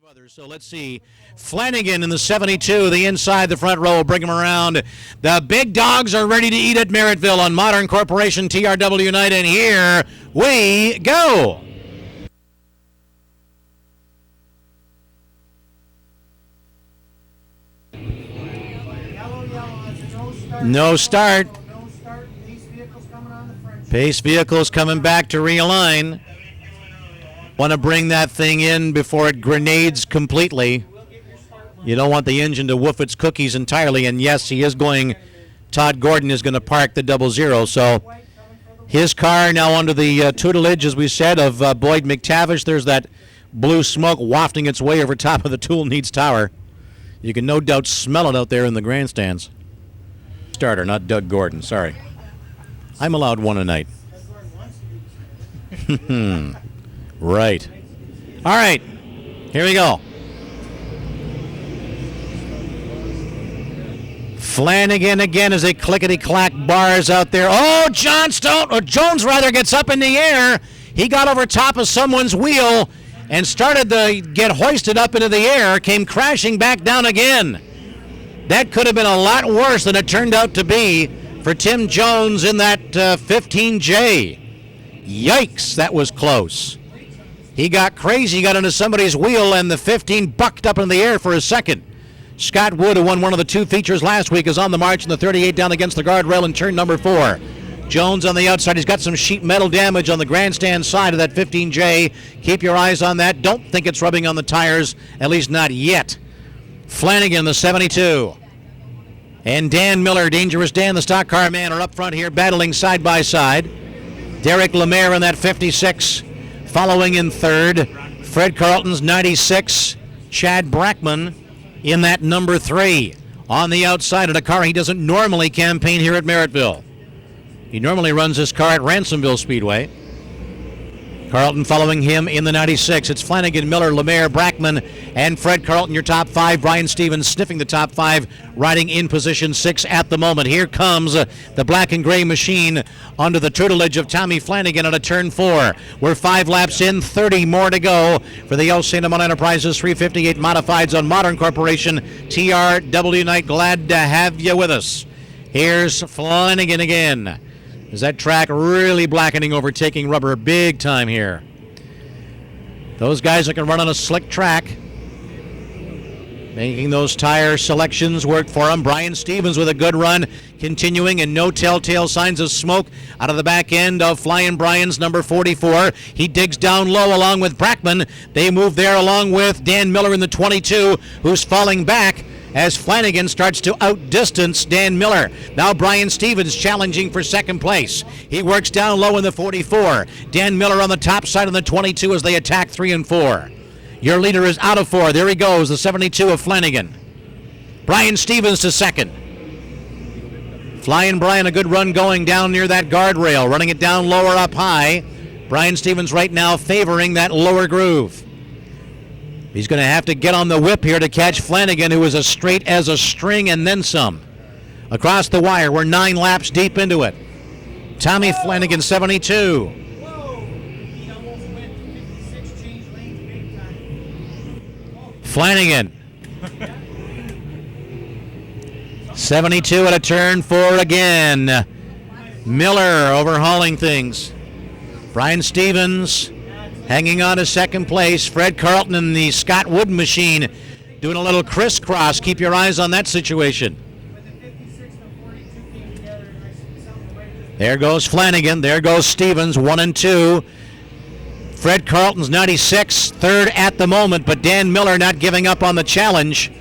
others. So let's see. Flanagan in the 72, the inside, the front row, bring him around. The big dogs are ready to eat at Merrittville on Modern Corporation TRW night, and here we go. No start. Pace vehicles coming back to realign. Want to bring that thing in before it grenades completely. You don't want the engine to woof its cookies entirely. And yes, he is going. Todd Gordon is going to park the 00. So his car now under the tutelage, as we said, of Boyd McTavish. There's that blue smoke wafting its way over top of the Tool Needs Tower. You can no doubt smell it out there in the grandstands. Starter, not Doug Gordon. Sorry. I'm allowed one a night. Right. All right. Here we go. Flanagan again as a clickety-clack bars out there. Oh, Jones rather gets up in the air. He got over top of someone's wheel and started to get hoisted up into the air, came crashing back down again. That could have been a lot worse than it turned out to be for Tim Jones in that 15J. Yikes, that was close. He got crazy, got into somebody's wheel, and the 15 bucked up in the air for a second. Scott Wood, who won one of the two features last week, is on the march in the 38 down against the guardrail in turn number 4. Jones on the outside. He's got some sheet metal damage on the grandstand side of that 15J. Keep your eyes on that. Don't think it's rubbing on the tires, at least not yet. Flanagan, the 72. And Dan Miller, Dangerous Dan, the stock car man, are up front here battling side by side. Derek Lemaire in that 56. Following in third, Fred Carlton's 96, Chad Brackman in that number 3. On the outside of a car he doesn't normally campaign here at Merrittville. He normally runs his car at Ransomville Speedway. Carlton following him in the 96. It's Flanagan, Miller, Lemaire, Brackman, and Fred Carlton, your top 5. Brian Stevens sniffing the top 5, riding in position 6 at the moment. Here comes the black and gray machine under the tutelage of Tommy Flanagan at a turn 4. We're 5 laps in, 30 more to go for the El Santa Monica Enterprises 358 Modifieds on Modern Corporation TRW night. Glad to have you with us. Here's Flanagan again. Is that track really blackening, overtaking rubber big time here? Those guys that can run on a slick track, making those tire selections work for them. Brian Stevens with a good run, continuing, and no telltale signs of smoke out of the back end of Flying Brian's number 44. He digs down low along with Brackman. They move there along with Dan Miller in the 22, who's falling back as Flanagan starts to outdistance Dan Miller. Now Brian Stevens challenging for second place. He works down low in the 44. Dan Miller on the top side of the 22 as they attack 3 and 4. Your leader is out of 4. There he goes, the 72 of Flanagan. Brian Stevens to second. Flying Brian, a good run going down near that guardrail, running it down lower up high. Brian Stevens right now favoring that lower groove. He's going to have to get on the whip here to catch Flanagan, who is as straight as a string and then some. Across the wire, we're 9 laps deep into it. Tommy Flanagan, 72. Flanagan. 72 at a turn 4 again. Miller overhauling things. Brian Stevens hanging on to second place. Fred Carlton and the Scott Wood machine doing a little crisscross. Keep your eyes on that situation. There goes Flanagan. There goes Stevens, 1 and 2. Fred Carlton's 96, third at the moment, but Dan Miller not giving up on the challenge.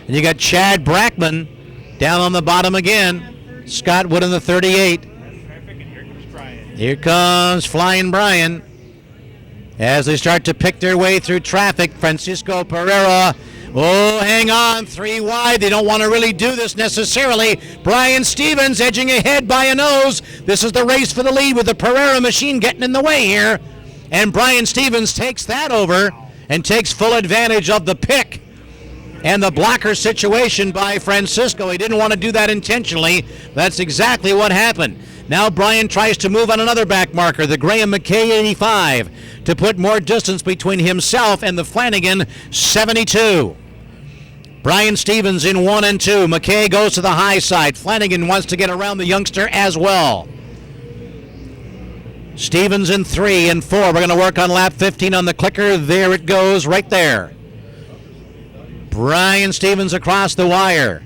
And you got Chad Brackman down on the bottom again. Scott Wood in the 38. Here comes Flying Brian. As they start to pick their way through traffic, Francisco Pereira, oh, hang on, 3 wide. They don't want to really do this necessarily. Brian Stevens edging ahead by a nose. This is the race for the lead with the Pereira machine getting in the way here. And Brian Stevens takes that over and takes full advantage of the pick and the blocker situation by Francisco. He didn't want to do that intentionally. That's exactly what happened. Now Brian tries to move on another back marker, the Graham McKay 85, to put more distance between himself and the Flanagan 72. Brian Stevens in 1 and 2. McKay goes to the high side. Flanagan wants to get around the youngster as well. Stevens in 3 and 4. We're going to work on lap 15 on the clicker. There it goes, right there. Brian Stevens across the wire.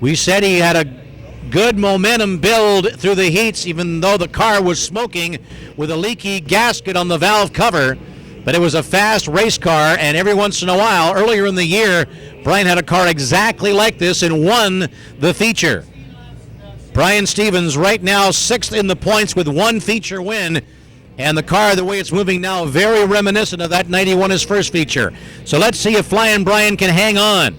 We said he had a good momentum build through the heats, even though the car was smoking with a leaky gasket on the valve cover. But it was a fast race car, and every once in a while, earlier in the year, Brian had a car exactly like this and won the feature. Brian Stevens right now 6th in the points with 1 feature win, and the car, the way it's moving now, very reminiscent of that 91 his first feature. So let's see if Flying Brian can hang on.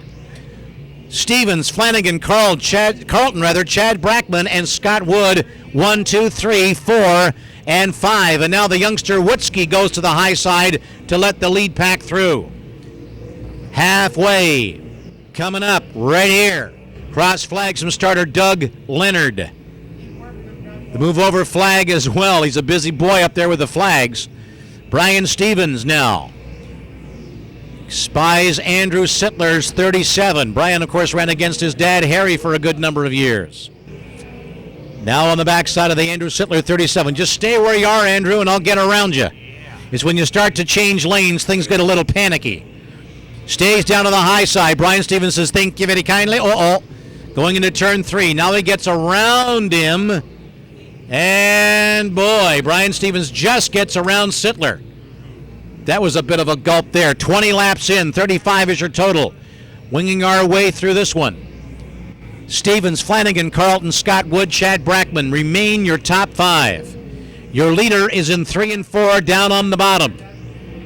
Stevens, Flanagan, Carlton, Chad Brackman, and Scott Wood, 1, 2, 3, 4, and 5. And now the youngster Woodsky goes to the high side to let the lead pack through. Halfway, coming up right here. Cross flags from starter Doug Leonard. The move over flag as well. He's a busy boy up there with the flags. Brian Stevens now spies Andrew Sittler's 37. Brian, of course, ran against his dad, Harry, for a good number of years. Now on the backside of the Andrew Sittler 37. Just stay where you are, Andrew, and I'll get around you. It's when you start to change lanes, things get a little panicky. Stays down to the high side. Brian Stevens says, thank you very kindly. Going into turn 3. Now he gets around him. And boy, Brian Stevens just gets around Sittler. That was a bit of a gulp there. 20 laps in, 35 is your total. Winging our way through this one. Stevens, Flanagan, Carlton, Scott Wood, Chad Brackman remain your top 5. Your leader is in 3 and 4 down on the bottom.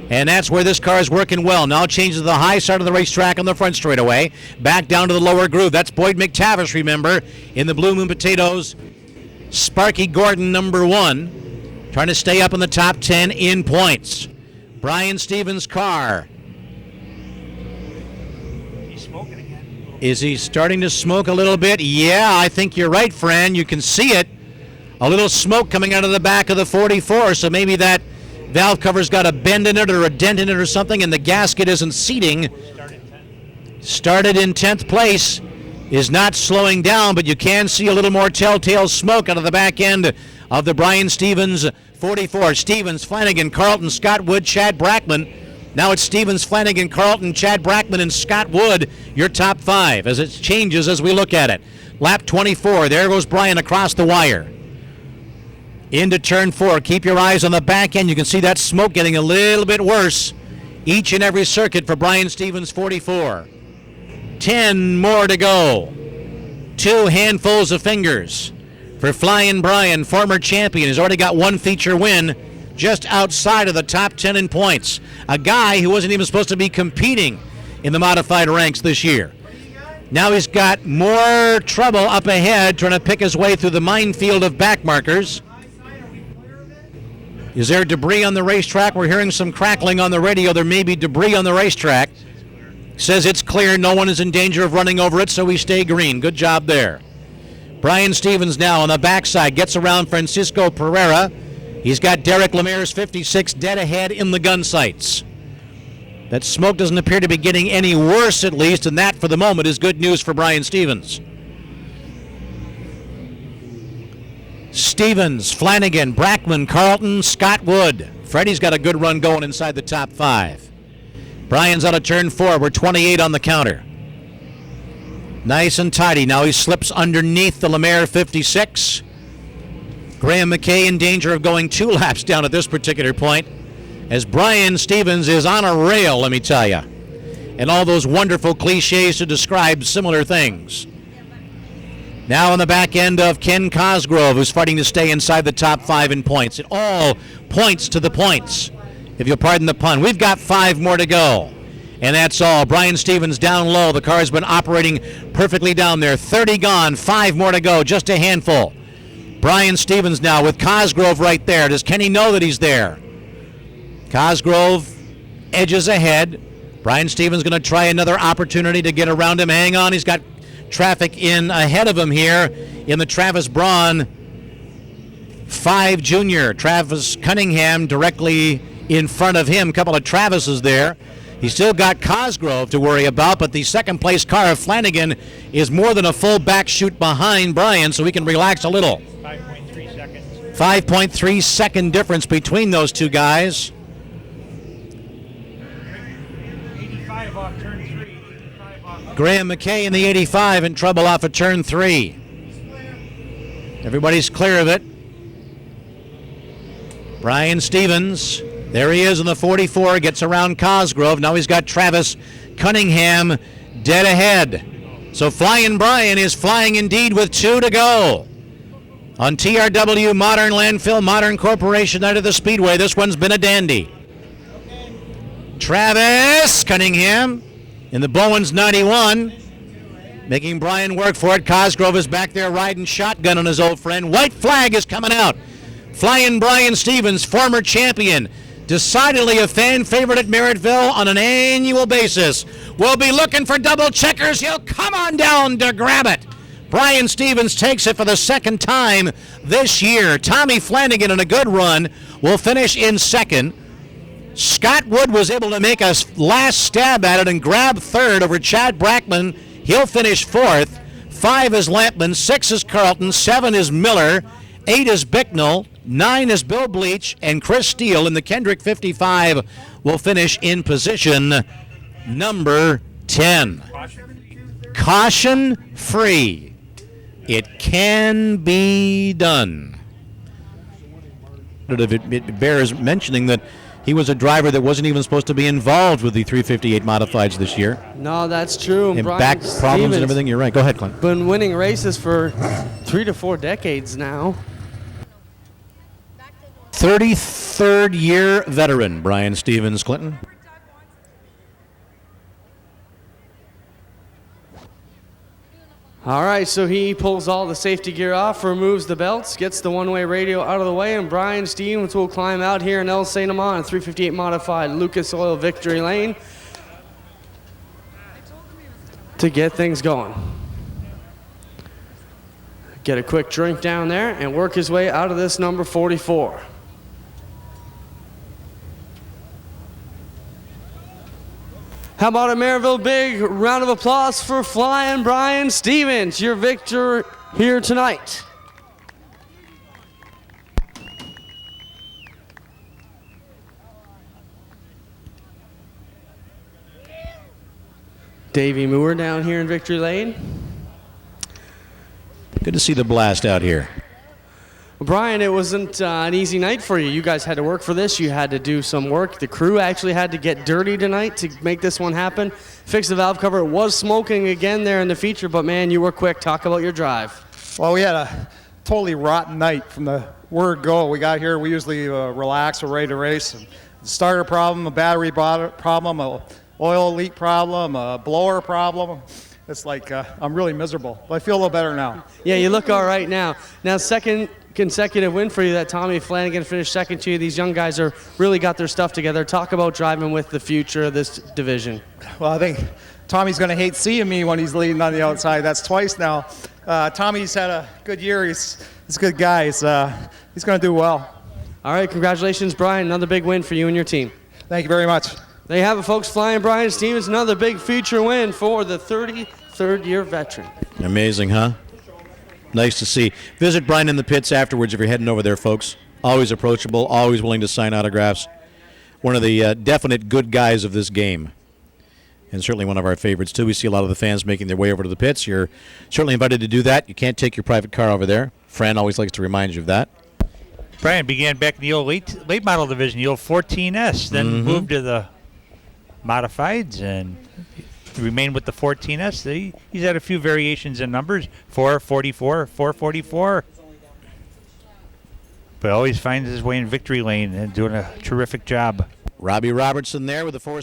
And that's where this car is working well. Now changes to the high side of the racetrack on the front straightaway. Back down to the lower groove. That's Boyd McTavish, remember, in the Blue Moon Potatoes. Sparky Gordon, number 1, trying to stay up in the top 10 in points. Brian Stevens' car. He's smoking again. Is he starting to smoke a little bit? Yeah, I think you're right, Fran. You can see it. A little smoke coming out of the back of the 44, so maybe that valve cover's got a bend in it or a dent in it or something, and the gasket isn't seating. Started in 10th place. Is not slowing down, but you can see a little more telltale smoke out of the back end of the Brian Stevens 44. Stevens, Flanagan, Carlton, Scott Wood, Chad Brackman. Now it's Stevens, Flanagan, Carlton, Chad Brackman, and Scott Wood, your top 5, as it changes as we look at it. Lap 24, there goes Brian across the wire. Into turn 4. Keep your eyes on the back end. You can see that smoke getting a little bit worse each and every circuit for Brian Stevens 44. 10 more to go. 2 handfuls of fingers for Flying Brian, former champion. He's already got 1 feature win just outside of the top 10 in points. A guy who wasn't even supposed to be competing in the modified ranks this year. Now he's got more trouble up ahead trying to pick his way through the minefield of back markers. Is there debris on the racetrack? We're hearing some crackling on the radio. There may be debris on the racetrack. Says it's clear, no one is in danger of running over it, so we stay green. Good job there. Brian Stevens now on the backside gets around Francisco Pereira. He's got Derek Lemaire's 56 dead ahead in the gun sights. That smoke doesn't appear to be getting any worse, at least, and that for the moment is good news for Brian Stevens. Stevens, Flanagan, Brackman, Carlton, Scott Wood. Freddie's got a good run going inside the top 5. Brian's out of turn 4. We're 28 on the counter. Nice and tidy. Now he slips underneath the Lemaire 56. Graham McKay in danger of going 2 laps down at this particular point, as Brian Stevens is on a rail, let me tell you. And all those wonderful cliches to describe similar things. Now on the back end of Ken Cosgrove, who's fighting to stay inside the top 5 in points. It all points to the points, if you'll pardon the pun. We've got 5 more to go, and that's all. Brian Stevens down low. The car's been operating perfectly down there. 30 gone, 5 more to go, just a handful. Brian Stevens now with Cosgrove right there. Does Kenny know that he's there? Cosgrove edges ahead. Brian Stevens going to try another opportunity to get around him. Hang on, he's got traffic in ahead of him here in the Travis Braun 5 junior. Travis Cunningham directly in front of him. A couple of Travises there. He's still got Cosgrove to worry about, but the second place car of Flanagan is more than a full back chute behind Brian, so he can relax a little. 5.3 seconds. 5.3 second difference between those two guys. 85 off turn 3. 85 off. Graham McKay in the 85 in trouble off of turn 3. Everybody's clear of it. Brian Stevens, there he is in the 44, gets around Cosgrove. Now he's got Travis Cunningham dead ahead. So Flying Brian is flying indeed with 2 to go. On TRW Modern Landfill, Modern Corporation out of the Speedway. This one's been a dandy. Travis Cunningham in the Bowens 91, making Brian work for it. Cosgrove is back there riding shotgun on his old friend. White flag is coming out. Flying Brian Stevens, former champion, decidedly a fan favorite at Merrittville on an annual basis. We'll be looking for double checkers. He'll come on down to grab it. Brian Stevens takes it for the second time this year. Tommy Flanagan in a good run will finish in second. Scott Wood was able to make a last stab at it and grab third over Chad Brackman. He'll finish fourth. 5 is Lampman, 6 is Carlton, 7 is Miller, 8 is Bicknell, 9 is Bill Bleach, and Chris Steele in the Kendrick 55 will finish in position number 10. Caution free. It can be done. It bears mentioning that he was a driver that wasn't even supposed to be involved with the 358 modifieds this year. No, that's true. And Brian back problems Stevens and everything. You're right. Go ahead, Clint. Been winning races for 3 to 4 decades now. 33rd year veteran, Brian Stevens, Clinton. All right, so he pulls all the safety gear off, removes the belts, gets the one-way radio out of the way, and Brian Stevens will climb out here in El St. Amant, 358 modified Lucas Oil Victory Lane to get things going. Get a quick drink down there and work his way out of this number 44. How about a Merrittville big round of applause for Flying Brian Stevens, your victor here tonight. Davey Moore down here in Victory Lane. Good to see the blast out here. Brian, it wasn't an easy night for you. You guys had to work for this. You had to do some work. The crew actually had to get dirty tonight to make this one happen. Fix the valve cover. It was smoking again there in the feature, but man, you were quick. Talk about your drive. Well, we had a totally rotten night from the word go. We got here, we usually relax, we're ready to race. And the starter problem, a battery problem, a oil leak problem, a blower problem. It's like I'm really miserable, but I feel a little better now. Yeah, you look all right now. Now, second consecutive win for you. That Tommy Flanagan finished second to you. These young guys are really got their stuff together. Talk about driving with the future of this division. Well, I think Tommy's going to hate seeing me when he's leading on the outside. That's twice now. Tommy's had a good year. He's a good guy. He's going to do well. All right, congratulations, Brian. Another big win for you and your team. Thank you very much. There you have it, folks. Flying Brian Stevens, another big feature win for the 33rd year veteran. Amazing, huh? Nice to see. Visit Brian in the pits afterwards if you're heading over there, folks. Always approachable, always willing to sign autographs. One of the definite good guys of this game. And certainly one of our favorites, too. We see a lot of the fans making their way over to the pits. You're certainly invited to do that. You can't take your private car over there. Fran always likes to remind you of that. Brian began back in the old late model division, the old 14S, then moved to the modifieds and remained with the 14S. He's had a few variations in numbers, 444, 444. But always finds his way in victory lane and doing a terrific job. Robbie Robertson there with the 4